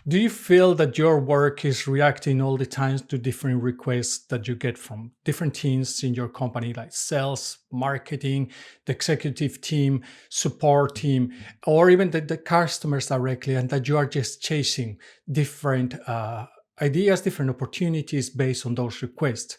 Do you feel that your work is reacting all the time to different requests that you get from different teams in your company, like sales, marketing, the executive team, support team, or even the customers directly, and that you are just chasing different ideas, different opportunities based on those requests?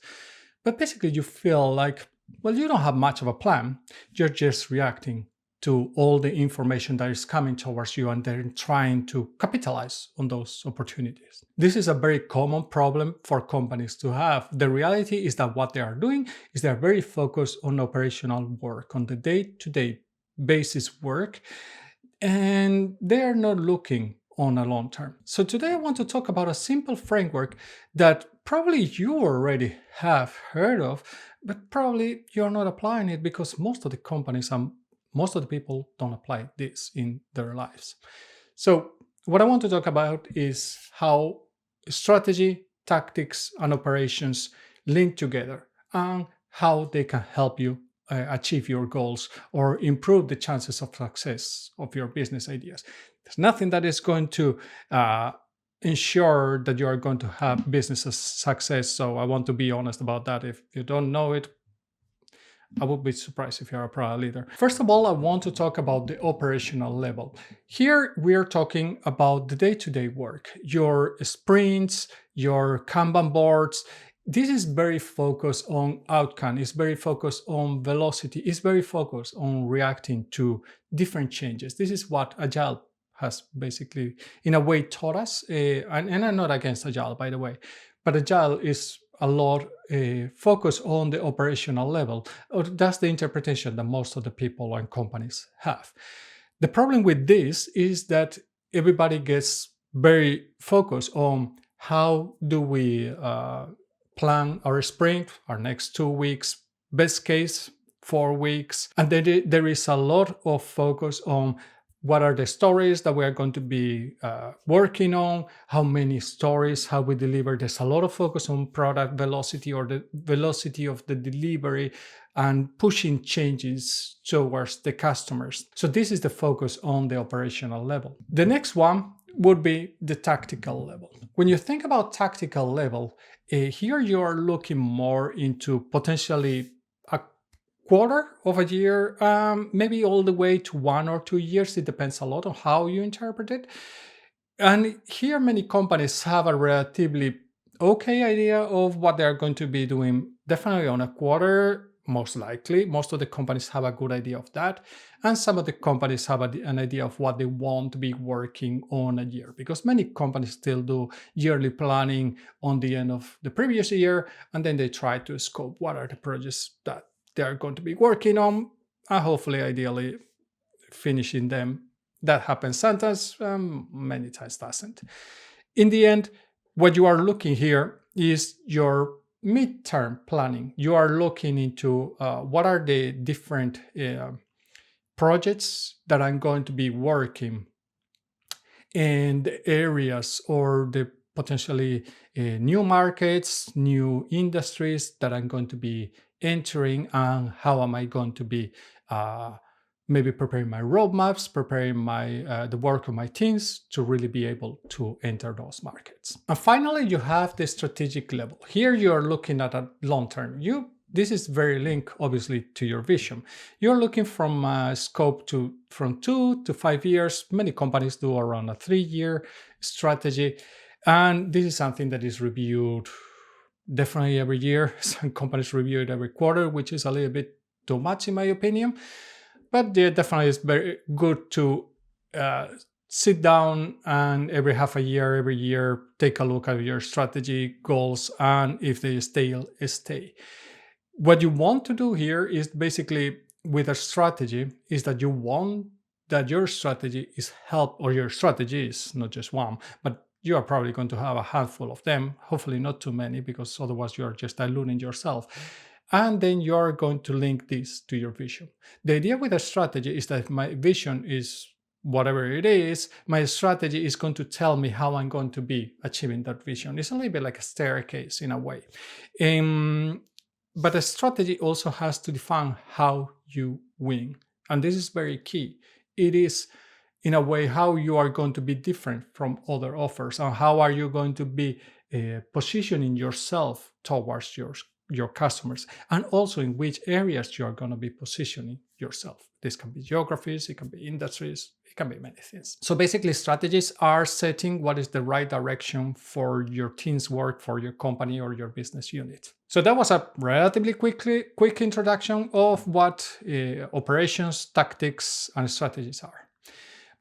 But basically, you feel like, well, you don't have much of a plan. You're just reacting to all the information that is coming towards you and then trying to capitalize on those opportunities. This is a very common problem for companies to have. The reality is that what they are doing is they're very focused on operational work, on the day-to-day basis work, and they are not looking on a long term. So today I want to talk about a simple framework that probably you already have heard of, but probably you're not applying it because most of the companies and most of the people don't apply this in their lives. So what I want to talk about is how strategy, tactics, and operations link together and how they can help you achieve your goals or improve the chances of success of your business ideas. There's nothing that is going to ensure that you are going to have business success. So I want to be honest about that. If you don't know it, I would be surprised if you're a product leader. First of all, I want to talk about the operational level. Here, we are talking about the day-to-day work, your sprints, your Kanban boards. This is very focused on outcome. It's very focused on velocity. It's very focused on reacting to different changes. This is what Agile has basically, in a way, taught us. And I'm not against Agile, by the way, but Agile is a lot focus on the operational level, or that's the interpretation that most of the people and companies have. The problem with this is that everybody gets very focused on how do we plan our sprint, our next 2 weeks, best case 4 weeks, and then there is a lot of focus on what are the stories that we are going to be working on, how many stories, how we deliver. There's a lot of focus on product velocity or the velocity of the delivery and pushing changes towards the customers. So this is the focus on the operational level. The next one would be the tactical level. When you think about tactical level, here you are looking more into potentially a quarter of a year, maybe all the way to 1 or 2 years. It depends a lot on how you interpret it. And here, many companies have a relatively okay idea of what they're going to be doing, definitely on a quarter, most likely. Most of the companies have a good idea of that. And some of the companies have an idea of what they want to be working on a year, because many companies still do yearly planning on the end of the previous year, and then they try to scope what are the projects that they are going to be working on, and hopefully, ideally, finishing them. That happens sometimes, many times doesn't. In the end, what you are looking here is your midterm planning. You are looking into what are the different projects that I'm going to be working in the areas or the potentially new markets, new industries that I'm going to be entering, and how am I going to be maybe preparing my roadmaps, preparing my the work of my teams to really be able to enter those markets. And finally, you have the strategic level. Here you are looking at a long term. This is very linked, obviously, to your vision. You're looking from scope from 2 to 5 years. Many companies do around a 3-year strategy. And this is something that is reviewed definitely every year. Some companies review it every quarter, which is a little bit too much, in my opinion. But yeah, definitely it's very good to sit down and every half a year, every year, take a look at your strategy goals, and if they stay. What you want to do here is basically, with a strategy, is that you want that your strategy is or your strategy is not just one, but you are probably going to have a handful of them, hopefully not too many, because otherwise you are just diluting yourself. And then you're going to link this to your vision. The idea with a strategy is that my vision is whatever it is, my strategy is going to tell me how I'm going to be achieving that vision. It's a little bit like a staircase in a way. But a strategy also has to define how you win. And this is very key. It is in a way how you are going to be different from other offers, and how are you going to be positioning yourself towards your customers, and also in which areas you are going to be positioning yourself. This can be geographies, it can be industries, it can be many things. So basically, strategies are setting what is the right direction for your team's work, for your company or your business unit. So that was a relatively quick introduction of what operations, tactics, and strategies are.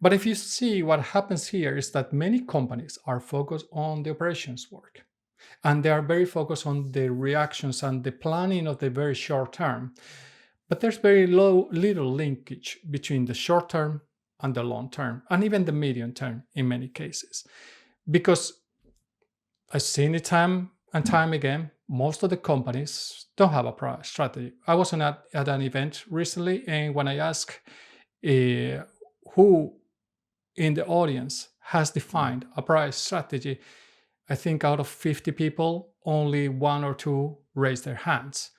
But if you see, what happens here is that many companies are focused on the operations work, and they are very focused on the reactions and the planning of the very short term. But there's very little linkage between the short term and the long term, and even the medium term in many cases. Because I've seen it time and time again, most of the companies don't have a product strategy. I was at an event recently, and when I asked who in the audience has defined a product strategy, I think out of 50 people, only one or two raised their hands,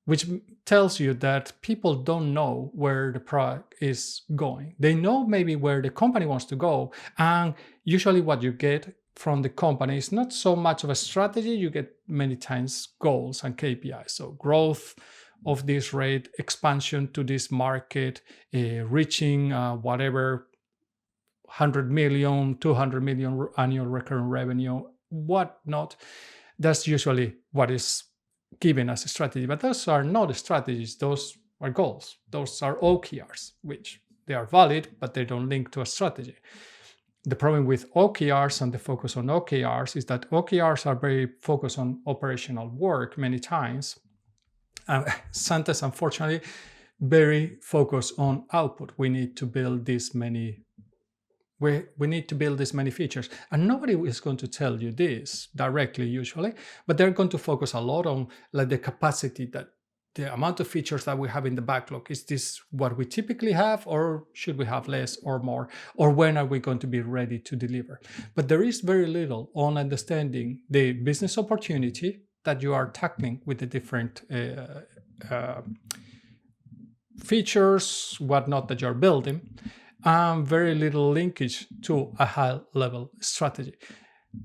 which tells you that people don't know where the product is going. They know maybe where the company wants to go. And usually what you get from the company is not so much of a strategy. You get many times goals and KPIs. So growth of this rate, expansion to this market, reaching whatever 100 million, 200 million annual recurring revenue, whatnot. That's usually what is given as a strategy. But those are not strategies, those are goals. Those are OKRs, which they are valid, but they don't link to a strategy. The problem with OKRs and the focus on OKRs is that OKRs are very focused on operational work many times. Santa's, unfortunately, very focused on output. We need to build this many we need to build this many features. And nobody is going to tell you this directly usually, but they're going to focus a lot on like the capacity, that the amount of features that we have in the backlog. Is this what we typically have, or should we have less or more? Or when are we going to be ready to deliver? But there is very little on understanding the business opportunity that you are tackling with the different features, whatnot that you're building, and very little linkage to a high-level strategy.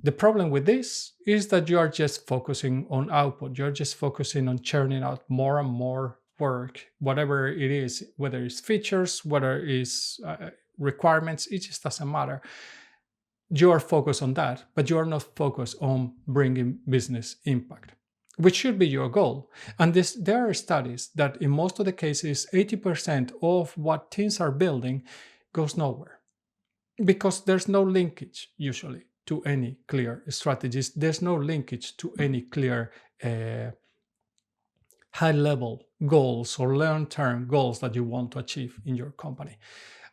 The problem with this is that you are just focusing on output. You're just focusing on churning out more and more work, whatever it is, whether it's features, whether it's requirements, it just doesn't matter. You are focused on that, but you are not focused on bringing business impact, which should be your goal. And there are studies that in most of the cases, 80% of what teams are building goes nowhere, because there's no linkage usually to any clear strategies. There's no linkage to any clear high-level goals or long-term goals that you want to achieve in your company.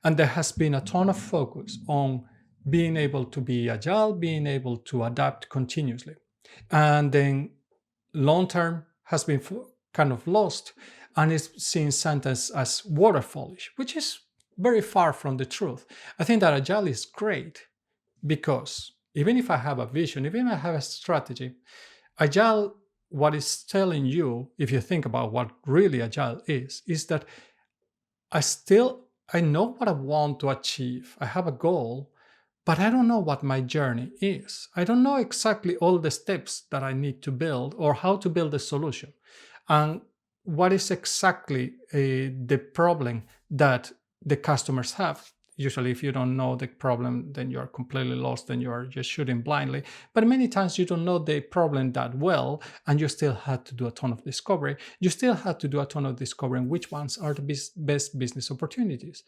And there has been a ton of focus on being able to be agile, being able to adapt continuously. And then long-term has been kind of lost, and is seen sometimes as waterfallish, which is very far from the truth. I think that Agile is great because even if I have a vision, even if I have a strategy, Agile, what it's telling you, if you think about what really Agile is that I know what I want to achieve. I have a goal, but I don't know what my journey is. I don't know exactly all the steps that I need to build or how to build a solution. And what is exactly the problem that the customers have. Usually, if you don't know the problem, then you're completely lost and you're just shooting blindly. But many times you don't know the problem that well, and you still had to do a ton of discovery. You still had to do a ton of discovering which ones are the best business opportunities.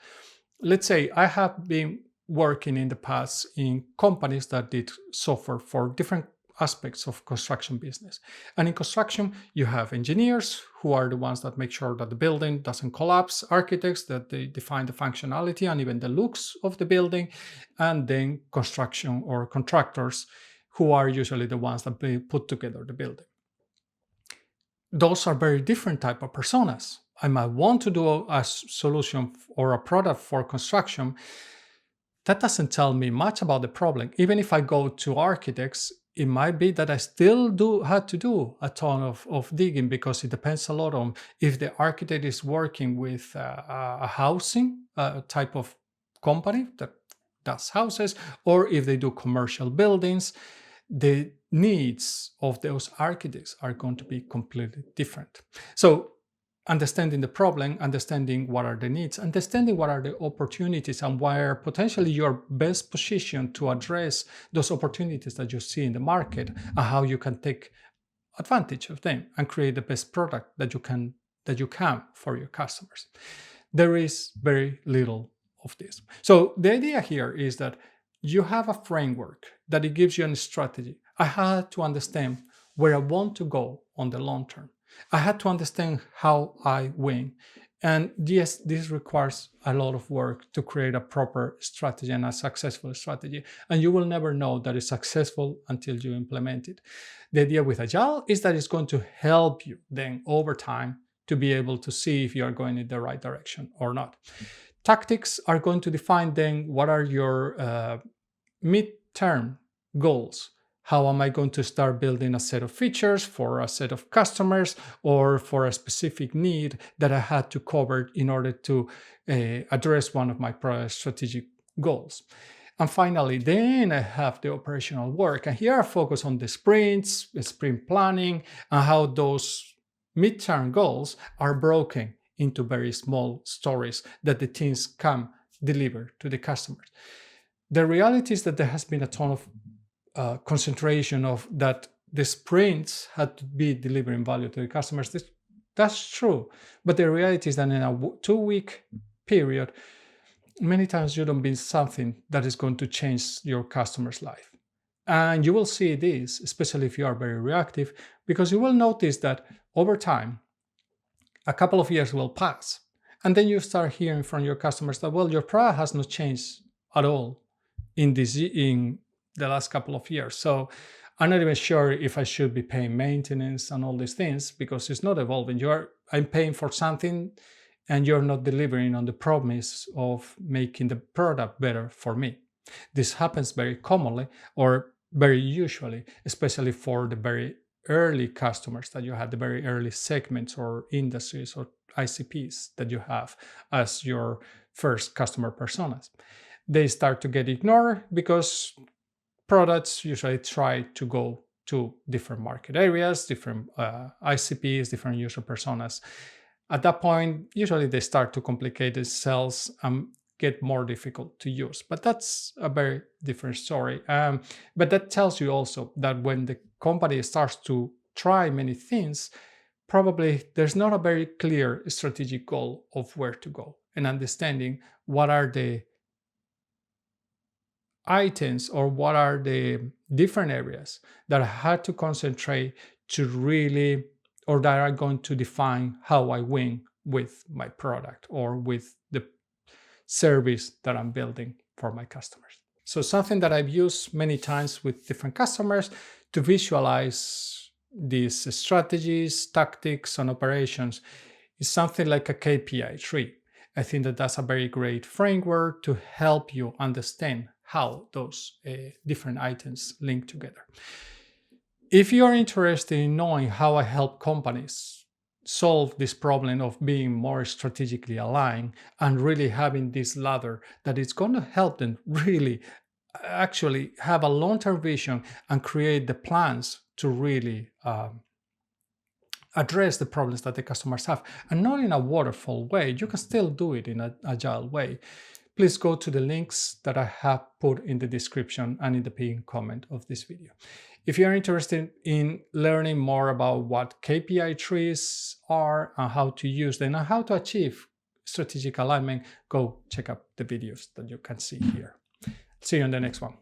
Let's say I have been working in the past in companies that did software for different aspects of construction business. And in construction, you have engineers who are the ones that make sure that the building doesn't collapse, architects that they define the functionality and even the looks of the building, and then construction or contractors who are usually the ones that put together the building. Those are very different type of personas. I might want to do a solution or a product for construction. That doesn't tell me much about the problem. Even if I go to architects, it might be that I still had to do a ton of digging, because it depends a lot on if the architect is working with a housing type of company that does houses, or if they do commercial buildings, the needs of those architects are going to be completely different. So understanding the problem, understanding what are the needs, understanding what are the opportunities, and where potentially you're best positioned to address those opportunities that you see in the market, and how you can take advantage of them and create the best product that you can for your customers. There is very little of this. So the idea here is that you have a framework that it gives you a strategy. I had to understand where I want to go on the long term. I had to understand how I win. And yes, this requires a lot of work to create a proper strategy and a successful strategy. And you will never know that it's successful until you implement it. The idea with Agile is that it's going to help you then over time to be able to see if you are going in the right direction or not. Tactics are going to define then what are your mid-term goals. How am I going to start building a set of features for a set of customers or for a specific need that I had to cover in order to address one of my strategic goals? And finally, then I have the operational work. And here I focus on the sprints, the sprint planning, and how those midterm goals are broken into very small stories that the teams can deliver to the customers. The reality is that there has been a ton of concentration of that the sprints had to be delivering value to the customers. That's true. But the reality is that in a 2-week period, many times you don't build something that is going to change your customer's life. And you will see this, especially if you are very reactive, because you will notice that over time, a couple of years will pass. And then you start hearing from your customers that, well, your product has not changed at all in the last couple of years. So I'm not even sure if I should be paying maintenance and all these things because it's not evolving. I'm paying for something and you're not delivering on the promise of making the product better for me. This happens very commonly or very usually, especially for the very early customers that you have, the very early segments or industries or ICPs that you have as your first customer personas. They start to get ignored because products usually try to go to different market areas, different ICPs, different user personas. At that point, usually they start to complicate themselves and get more difficult to use. But that's a very different story. But that tells you also that when the company starts to try many things, probably there's not a very clear strategic goal of where to go and understanding what are the items or what are the different areas that I had to concentrate to really, or that are going to define how I win with my product or with the service that I'm building for my customers. So something that I've used many times with different customers to visualize these strategies, tactics, and operations is something like a KPI tree. I think that that's a very great framework to help you understand how those different items link together. If you're interested in knowing how I help companies solve this problem of being more strategically aligned and really having this ladder that is going to help them really actually have a long-term vision and create the plans to really address the problems that the customers have, and not in a waterfall way. You can still do it in an agile way. Please go to the links that I have put in the description and in the pinned comment of this video. If you're interested in learning more about what KPI trees are and how to use them and how to achieve strategic alignment, go check out the videos that you can see here. See you in the next one.